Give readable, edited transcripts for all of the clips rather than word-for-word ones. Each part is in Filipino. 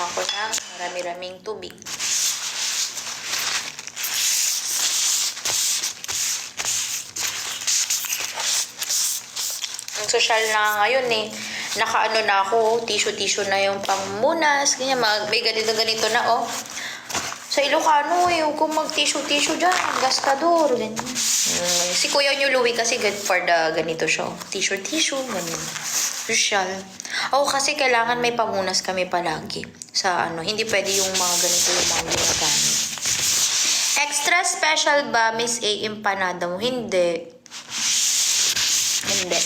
kailangan ko ng marami-raming tubig. Ang sosyal na ngayon eh. Nakaano na ako, tissue-tissue na yung pangmunas, ganyan, may ganito-ganito na oh. Sa Ilocano eh, huwag kong mag-tissue-tissue dyan, gastador, ganyan. Si Kuya nyo Louie kasi good for the ganito siya, tissue-tissue, ganyan. Sosyal. Oo, kasi kailangan may pamunas kami palagi sa ano, hindi pwede yung mga ganito yung mga ginagamit. Extra special ba, Miss A, empanada mo? Hindi. Hindi.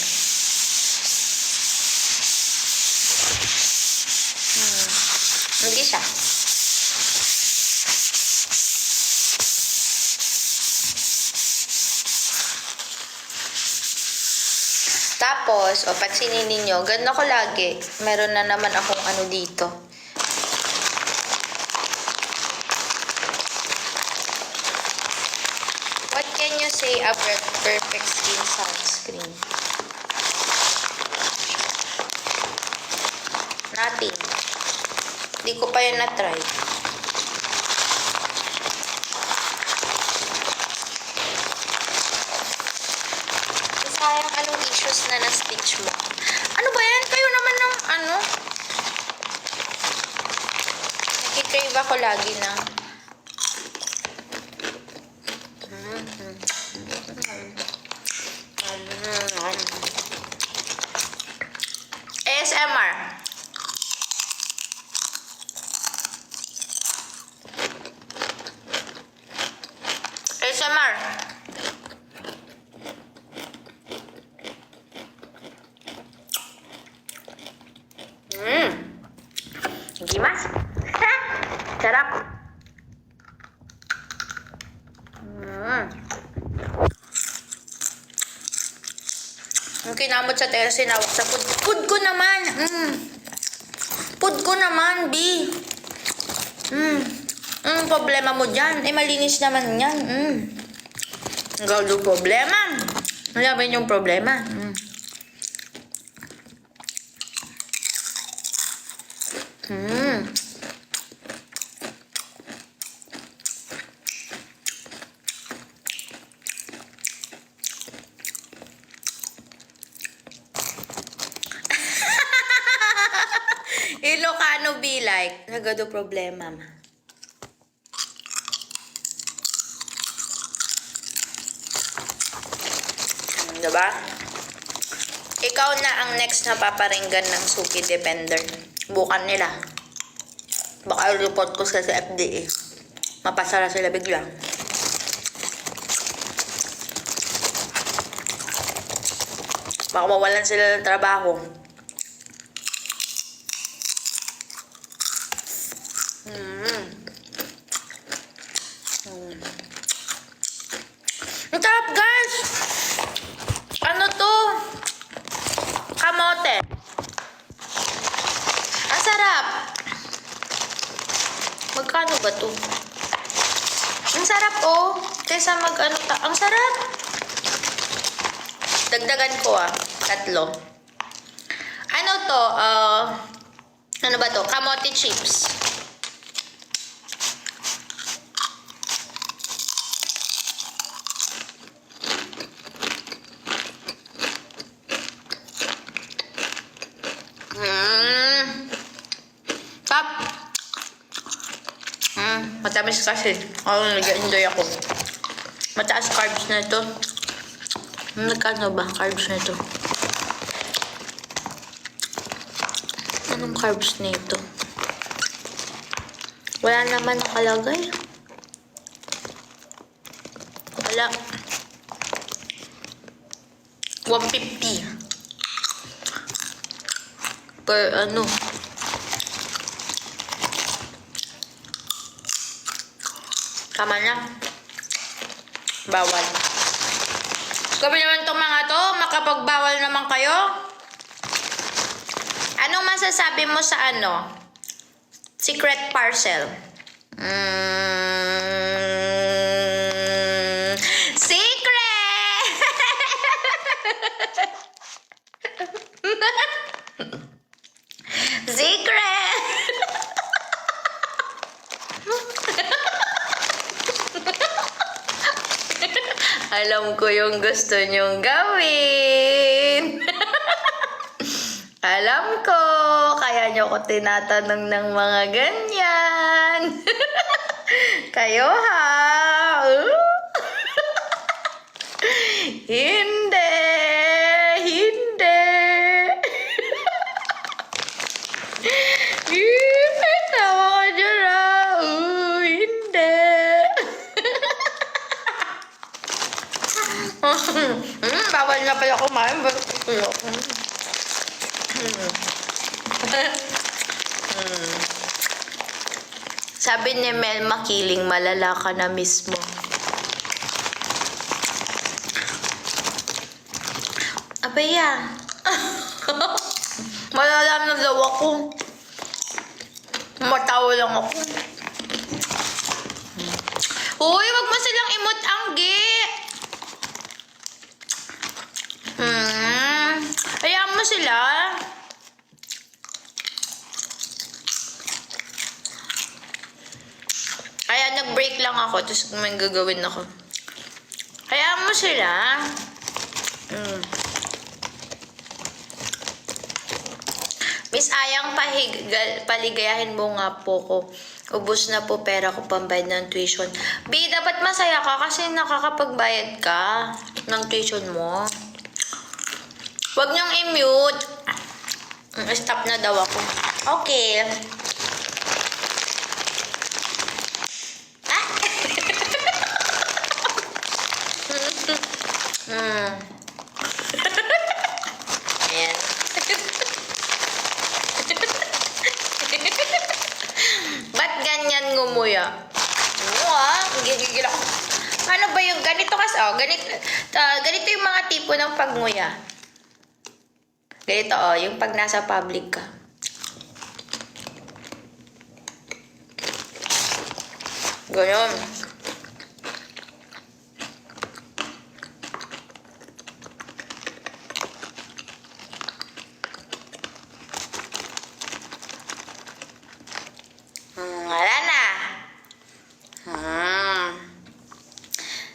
Hindi siya. Tapos, pansinin ninyo, ganun ako lagi. Meron na naman akong ano dito. What can you say about perfect skin sunscreen? Nothing. Hindi ko pa yun na-try. Sayang anong issues na na-stitch mo. Ano ba yan? Kayo naman ng ano? Nag-crave ako lagi na. ASMR. ASMR. Gimas? Sarap. Yung kinamot sa tela, sinawak sa food. Food ko naman. Food ko naman, B. Problema mo dyan. Eh, malinis naman yan. Gawdo problema. Wala ba yung problema? Ilocano be like, nagado problema ma. Diba? Ikaw na ang next na paparinggan ng Suki Defender. Bukan nila. Baka report ko sa FDA. Mapasara sila bigla. Baka mawalan sila ng trabaho. Ang sarap, guys! Ano to? Kamote. Ang sarap. Magkano ba to? Ang sarap, oh. Kaysa mag-ano ta. Ang sarap. Dagdagan ko, 3. Ano to? Ano ba to? Kamote chips. Top. Matamis kasi. Nag-enjoy ako. Mataas carbs na ito. Nagkano ba carbs na ito? Anong carbs na ito? Wala naman nakalagay. Wala. 150. Per ano. Tama na. Bawal. Gabi naman itong mga to, makapagbawal naman kayo. Anong masasabi mo sa ano? Secret parcel. Secret! Secret! Alam ko yung gusto niyong gawin. Alam ko, kaya niyo ko tinatanong ng mga ganyan. Kayo ha? Hindi, hindi. Tawa ka dyan ha? Hindi. Bawal na pala kumain. Sabi ni Mel, makiling malala ka na mismo. Abaya. Malala na daw ako. Matawa lang ako. Uy, wag mo silang imot-anggi. Hayaan mo sila. Kaya nag-break lang ako, tapos may gagawin ako. Hayaan mo sila. Miss Ayang, paligayahin mo nga po ko. Ubus na po pera ko pambayad ng tuition. B, dapat masaya ka kasi nakakapagbayad ka ng tuition mo. Huwag niyong i-mute. Stop na daw ako. Okay. Ayan. Ba't ganyan ngumuya? Gigigil ako. Ano ba yung ganito kasi? Ganito yung mga tipo ng pagnguya. Ganito yung pag nasa public ka. Ganyan. Wala na.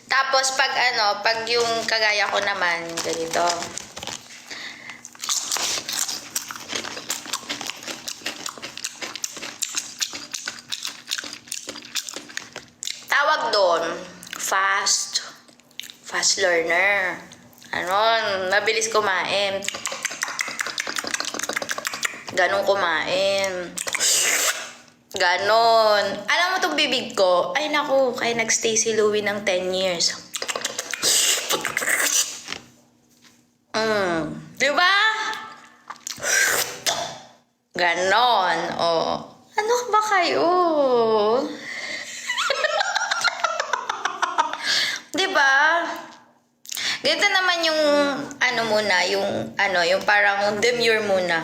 Tapos pag yung kagaya ko naman, ganito. Tawag doon, fast learner. Mabilis kumain. Ganon kumain. Ganon. Alam mo itong bibig ko? Ay naku, kaya nagstay si Louie ng 10 years. Diba? Ganon. Ano ba kayo? Diba? Ganito naman yung yung parang demure muna.